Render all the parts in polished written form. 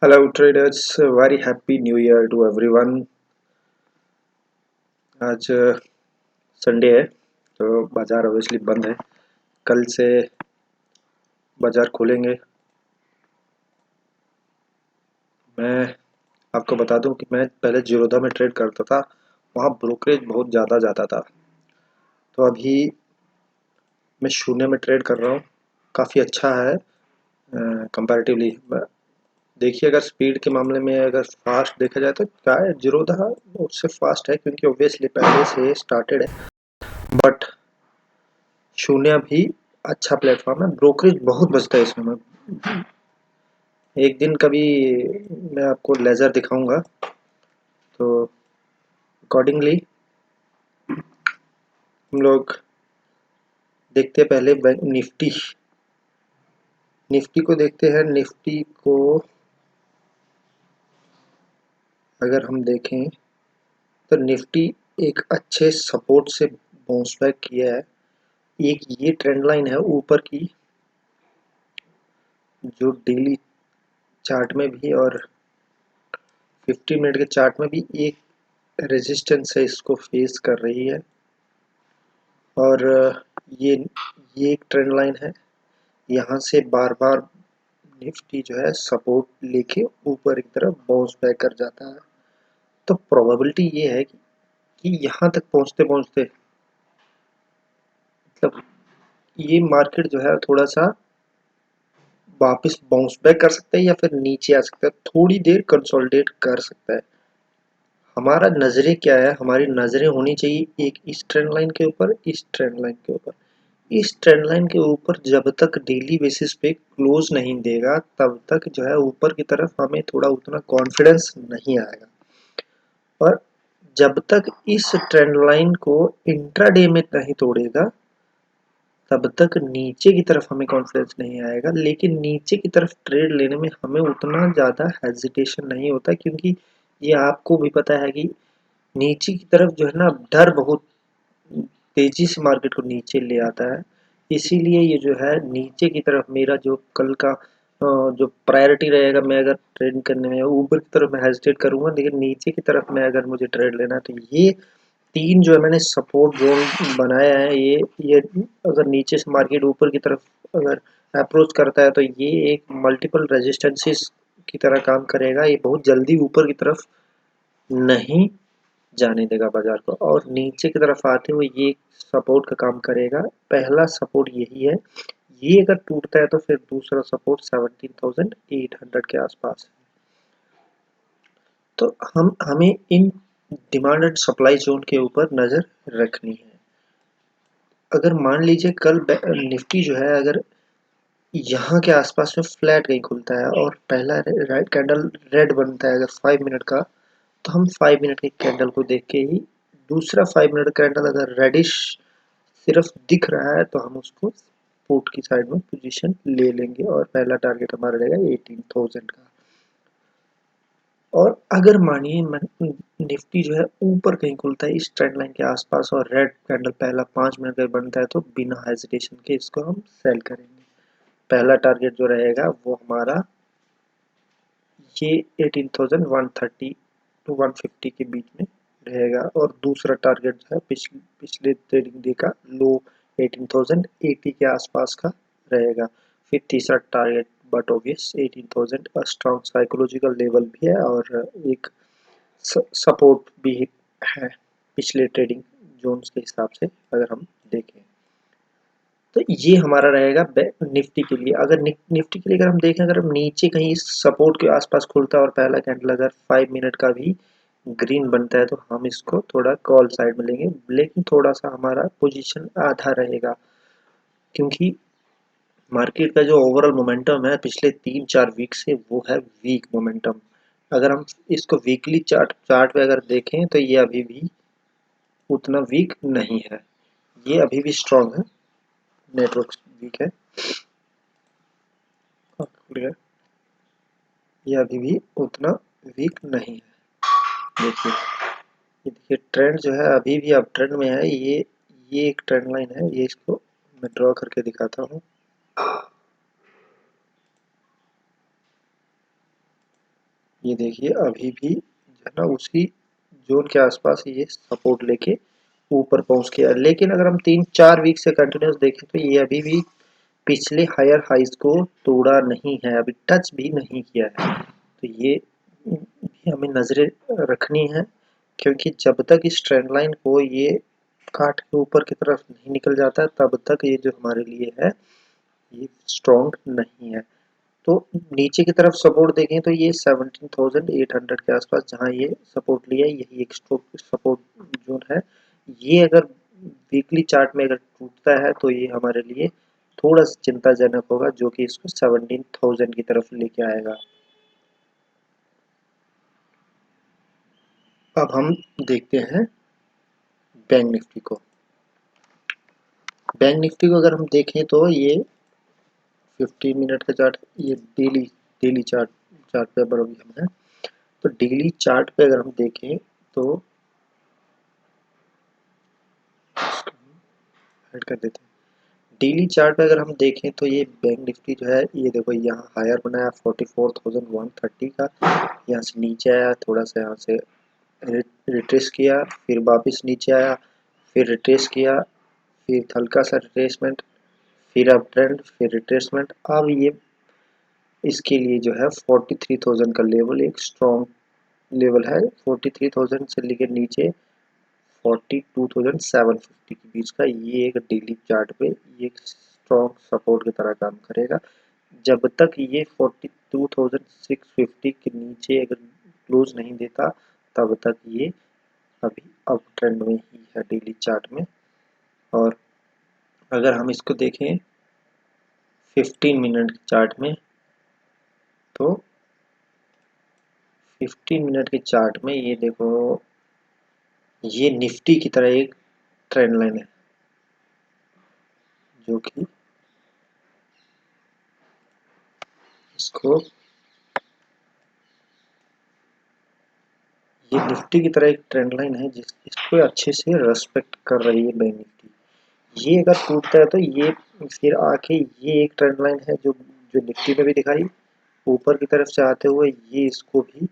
Hello traders, very happy new year to everyone। आज Sunday है तो बाजार ऑब्वियसली बंद है। कल से बाजार खोलेंगे। मैं आपको बता दूं कि मैं पहले जीरोधा में ट्रेड करता था, वहाँ ब्रोकरेज बहुत ज़्यादा जाता था। तो अभी मैं शून्य में ट्रेड कर रहा हूँ, काफ़ी अच्छा है कंपैरेटिवली। देखिए, अगर स्पीड के मामले में अगर फास्ट देखा जाए तो क्या है, जीरोधा उससे फास्ट है क्योंकि ऑब्वियसली पहले से स्टार्टेड है। बट शून्य भी अच्छा प्लेटफॉर्म है, ब्रोकरेज बहुत बचता है इसमें। एक दिन कभी मैं आपको लेजर दिखाऊंगा, तो अकॉर्डिंगली हम लोग देखते हैं। पहले निफ्टी निफ्टी को देखते हैं। निफ्टी को अगर हम देखें तो निफ्टी एक अच्छे सपोर्ट से बाउंस बैक किया है। एक ये ट्रेंड लाइन है ऊपर की, जो डेली चार्ट में भी और 50 मिनट के चार्ट में भी एक रेजिस्टेंस है, इसको फेस कर रही है। और ये एक ट्रेंड लाइन है। यहाँ से बार बार निफ्टी जो है सपोर्ट लेके ऊपर की तरफ बाउंस बैक कर जाता है। तो प्रोबेबिलिटी ये है कि यहाँ तक पहुँचते पहुँचते मतलब ये मार्केट जो है थोड़ा सा वापस बाउंस बैक कर सकता है या फिर नीचे आ सकता है, थोड़ी देर कंसोलिडेट कर सकता है। हमारा नजरें क्या है, हमारी नजरें होनी चाहिए एक इस ट्रेंड लाइन के ऊपर, इस ट्रेंड लाइन के ऊपर। इस ट्रेंड लाइन के ऊपर जब तक डेली बेसिस पे क्लोज नहीं देगा तब तक जो है ऊपर की तरफ हमें थोड़ा उतना कॉन्फिडेंस नहीं आएगा। और जब तक इस ट्रेंड लाइन को इंट्राडे में नहीं तोड़ेगा तब तक नीचे की तरफ हमें कॉन्फिडेंस नहीं आएगा। लेकिन नीचे की तरफ ट्रेड लेने में हमें उतना ज़्यादा हेजिटेशन नहीं होता, क्योंकि ये आपको भी पता है कि नीचे की तरफ जो है ना, डर बहुत तेजी से मार्केट को नीचे ले आता है। इसीलिए ये जो है नीचे की तरफ मेरा जो कल का जो प्रायोरिटी रहेगा, मैं अगर ट्रेड करने में ऊपर की तरफ मैं हेजिटेट करूंगा, लेकिन नीचे की तरफ मैं अगर मुझे ट्रेड लेना है तो ये तीन जो है मैंने सपोर्ट जोन बनाया है। ये अगर नीचे से मार्केट ऊपर की तरफ अगर अप्रोच करता है तो ये एक मल्टीपल रेजिस्टेंसेस की तरह काम करेगा। ये बहुत जल्दी ऊपर की तरफ नहीं जाने देगा बाजार को, और नीचे की तरफ आते हुए ये सपोर्ट का काम करेगा। पहला सपोर्ट यही है, ये अगर टूटता है तो फिर दूसरा सपोर्ट 17,800 के आसपास है। तो हमें in demand and supply zone के ऊपर नजर रखनी है। अगर मान लीजिए कल निफ्टी जो है अगर यहाँ के आसपास में फ्लैट कहीं खुलता है और पहला राइट कैंडल रेड बनता है अगर 5 मिनट का, तो हम 5 मिनट के कैंडल को देख के ही दूसरा 5 मिनट कैंडल अगर रेडिश सिर्फ दिख रहा है तो हम उसको पुट की साइड में पोजीशन ले लेंगे, और पहला टारगेट हमारा रहेगा 18,000 का। और अगर मानिए निफ्टी जो है ऊपर कहीं खुलता है इस ट्रेंड लाइन के आसपास और रेड कैंडल पहला 5 मिनट का बनता है, तो बिना हेजिटेशन के इसको हम सेल करेंगे। पहला टारगेट जो रहेगा वो हमारा ये 18,130 टू 150 के बीच में रहेगा, और दूसरा टारगेट जो है पिछले ट्रेडिंग डे का लो 18,080 के आसपास का रहेगा। फिर तीसरा target but obvious 18,000 strong psychological level भी है और एक सपोर्ट भी है पिछले ट्रेडिंग जोन्स के हिसाब से अगर हम देखें। तो ये हमारा रहेगा निफ्टी के लिए। अगर निफ्टी के लिए अगर हम देखें, अगर हम नीचे कहीं सपोर्ट के आसपास खुलता है और पहला कैंडल अगर 5 मिनट का भी ग्रीन बनता है तो हम इसको थोड़ा कॉल साइड में लेंगे, लेकिन थोड़ा सा हमारा पोजीशन आधा रहेगा, क्योंकि मार्केट का जो ओवरऑल मोमेंटम है पिछले 3-4 वीक से वो है वीक मोमेंटम। अगर हम इसको वीकली चार्ट पे अगर देखें तो ये अभी भी उतना वीक नहीं है, ये अभी भी स्ट्रांग है। नेटवर्क वीक है, ये अभी भी उतना वीक नहीं है। देखिए, ये देखिए ट्रेंड जो है अभी भी अब ट्रेंड में है। ये एक ट्रेंड लाइन है, ये इसको मैं ड्रॉ करके दिखाता हूँ। ये देखिए अभी भी जो है ना उसी जोन के आसपास ये सपोर्ट लेके ऊपर पहुंच गया, लेकिन अगर हम 3-4 वीक से कंटिन्यूस देखें तो ये अभी भी पिछले हायर हाइज को तोड़ा नहीं है, अभी टच भी नहीं किया है। तो ये भी हमें नजरें रखनी है, क्योंकि जब तक इस ट्रेंड लाइन को ये काट के ऊपर की तरफ नहीं निकल जाता तब तक ये जो हमारे लिए है ये स्ट्रॉन्ग नहीं है। तो नीचे की तरफ सपोर्ट देखें तो ये 17,800 के आसपास जहां ये सपोर्ट लिया है यही एक सपोर्ट जोन है। ये अगर वीकली चार्ट में अगर टूटता है तो ये हमारे लिए थोड़ा सा चिंताजनक होगा, जो कि इसको 17,000 की तरफ लेके आएगा। अब हम देखते हैं बैंक निफ्टी को। बैंक निफ्टी को अगर हम देखें तो ये 15 मिनट का चार्ट, ये डेली डेली चार्ट चार्ट पे पर अभी हम हैं। तो डेली चार्ट पे अगर हम देखें तो ऐड कर देते हैं। डेली चार्ट पे अगर हम देखें तो ये बैंक निफ्टी जो है ये देखो यहाँ हायर बनाया 44,130 का, यहाँ से नीचे आया, थोड़ा सा यहाँ से रिट्रेस किया, फिर वापस नीचे आया, फिर रिट्रेस किया, फिर हल्का सा रिट्रेसमेंट, फिर अप ट्रेंड, फिर रिट्रेसमेंट। अब ये इसके लिए जो है 43,000 का लेवल एक स्ट्रॉन्ग लेवल है। 43,000 से लेकर नीचे 42,750 के बीच का ये एक डेली चार्ट पे ये एक स्ट्रॉन्ग सपोर्ट की तरह काम करेगा। जब तक ये 42,650 के नीचे अगर क्लोज नहीं देता तब तक ये अभी अप ट्रेंड में ही है डेली चार्ट में। और अगर हम इसको देखें 15 मिनट चार्ट में तो 15 मिनट के चार्ट में ये देखो ये निफ्टी की तरह एक ट्रेंड लाइन है, जो कि इसको ये निफ्टी की तरह एक ट्रेंड लाइन है इसको अच्छे से रेस्पेक्ट कर रही है बैंक निफ्टी। ये अगर टूटता है तो ये फिर आके ये एक ट्रेंड लाइन है जो जो निफ्टी ने भी दिखाई ऊपर की तरफ से आते हुए ये इसको भी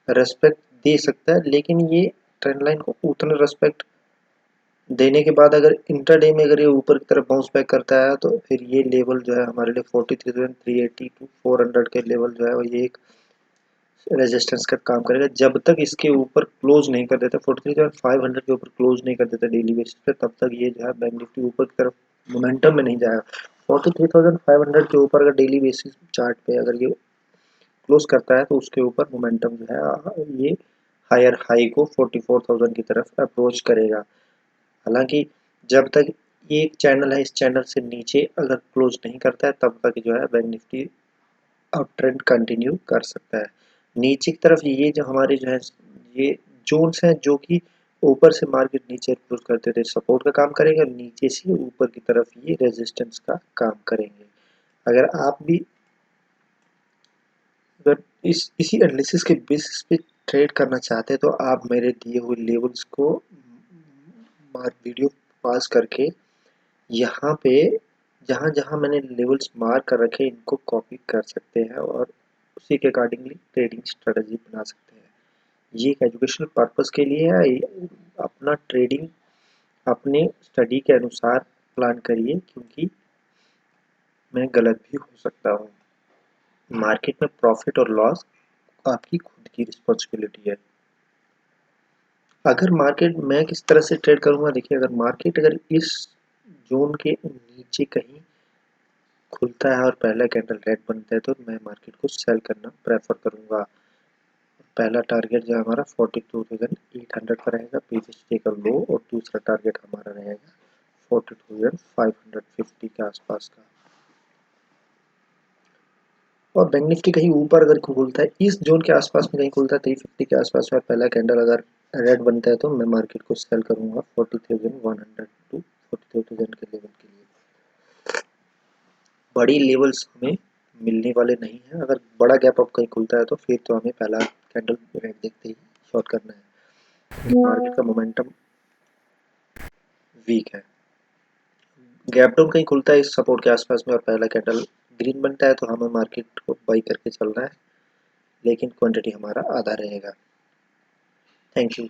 रेस्पेक्ट दे सकता है, लेकिन ये ट्रेंड लाइन को उतना रेस्पेक्ट देने के बाद अगर इंटरडे में अगर ये ऊपर की तरफ बाउंस बैक करता है तो फिर ये लेवल जो है हमारे लिए 43,380 टू 400 के लेवल जो है वो ये एक रेजिस्टेंस का काम करेगा। जब तक इसके ऊपर क्लोज नहीं कर देता 43,500 के ऊपर क्लोज नहीं कर देता डेली बेसिस पे तब तक ये जो है बैंक निफ्टी ऊपर की तरफ मोमेंटम में नहीं जाएगा। 43,500 के ऊपर अगर डेली बेसिस चार्ट पे अगर ये क्लोज करता है तो उसके ऊपर मोमेंटम जो है ये हायर हाई को 44,000 की तरफ अप्रोच करेगा। हालांकि जब तक ये एक चैनल है इस चैनल से नीचे अगर क्लोज नहीं करता है तब तक जो है bank Nifty up trend continue कर सकता है। नीचे की तरफ ये जो हमारे जो है ये जोन्स हैं जो कि ऊपर से मार्केट नीचे क्लोज करते थे सपोर्ट का काम करेंगे और नीचे से ऊपर की तरफ ये रेजिस्टेंस का काम करेंगे। अगर आप भी अगर इसी एनालिसिस के बेसिस पे ट्रेड करना चाहते हैं तो आप मेरे दिए हुए लेवल्स को वीडियो पॉज करके यहाँ पे जहाँ जहाँ मैंने लेवल्स मार्क कर रखे हैं इनको कॉपी कर सकते हैं और उसी के अकॉर्डिंगली ट्रेडिंग स्ट्रेटजी बना सकते हैं। ये एक एजुकेशनल पर्पस के लिए है। अपना ट्रेडिंग अपने स्टडी के अनुसार प्लान करिए, क्योंकि मैं गलत भी हो सकता हूँ। मार्केट में प्रॉफिट और लॉस आपकी खुद की रिस्पॉन्सिबिलिटी है। अगर मार्केट मैं किस तरह से ट्रेड करूंगा, देखिए अगर मार्केट अगर इस जोन के नीचे कहीं खुलता है और पहला कैंडल रेड बनता है तो मैं मार्केट को सेल करना प्रेफर करूंगा। पहला टारगेट जो हमारा 42,800 का रहेगा प्रीवियस डे का लो, और दूसरा टारगेट हमारा रहेगा 40,550 के आसपास का। और बैंक निफ्टी कहीं ऊपर अगर खुलता है इस जोन के आसपास में कहीं खुलता है 350 के आसपास में पहला कैंडल अगर रेड बनता है तो मैं मार्केट को सेल करूंगा 40,100 टू 42,000 के लेवल के लिए। बड़ी लेवल्स हमें मिलने वाले नहीं है। अगर बड़ा गैप अप कहीं खुलता है तो फिर तो हमें पहला कैंडल रेड देखते ही शॉर्ट करना है, क्योंकि मार्केट का मोमेंटम वीक है। गैप डाउन कहीं खुलता है इस सपोर्ट के आसपास में और पहला कैंडल ग्रीन बनता है तो हमें मार्केट को बाई करके चलना है। लेकिन क्वांटिटी हमारा आधा रहेगा। Thank you.